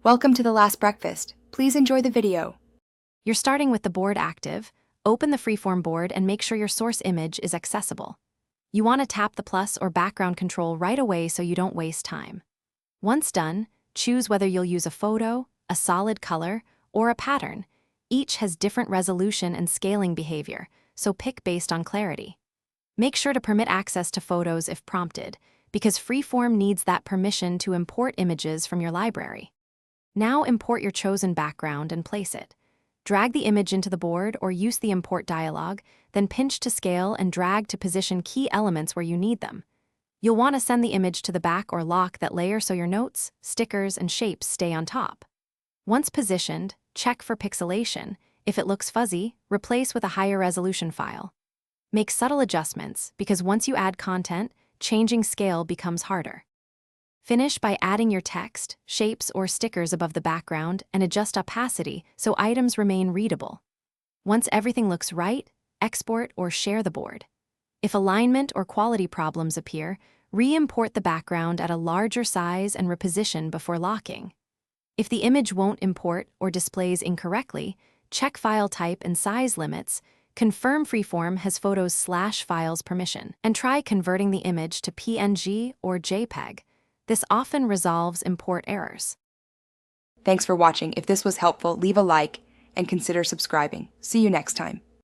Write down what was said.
Welcome to the last breakfast. Please enjoy the video. You're starting with the board active. Open the Freeform board and make sure your source image is accessible. You want to tap the plus or background control right away so you don't waste time. Once done, choose whether you'll use a photo, a solid color, or a pattern. Each has different resolution and scaling behavior, so pick based on clarity. Make sure to permit access to photos if prompted, because Freeform needs that permission to import images from your library. Now import your chosen background and place it. Drag the image into the board or use the import dialog, then pinch to scale and drag to position key elements where you need them. You'll want to send the image to the back or lock that layer so your notes, stickers, and shapes stay on top. Once positioned, check for pixelation. If it looks fuzzy, replace with a higher resolution file. Make subtle adjustments, because once you add content, changing scale becomes harder. Finish by adding your text, shapes, or stickers above the background and adjust opacity so items remain readable. Once everything looks right, export or share the board. If alignment or quality problems appear, re-import the background at a larger size and reposition before locking. If the image won't import or displays incorrectly, check file type and size limits, confirm Freeform has photos/files permission, and try converting the image to PNG or JPEG. This often resolves import errors. Thanks for watching. If this was helpful, leave a like and consider subscribing. See you next time.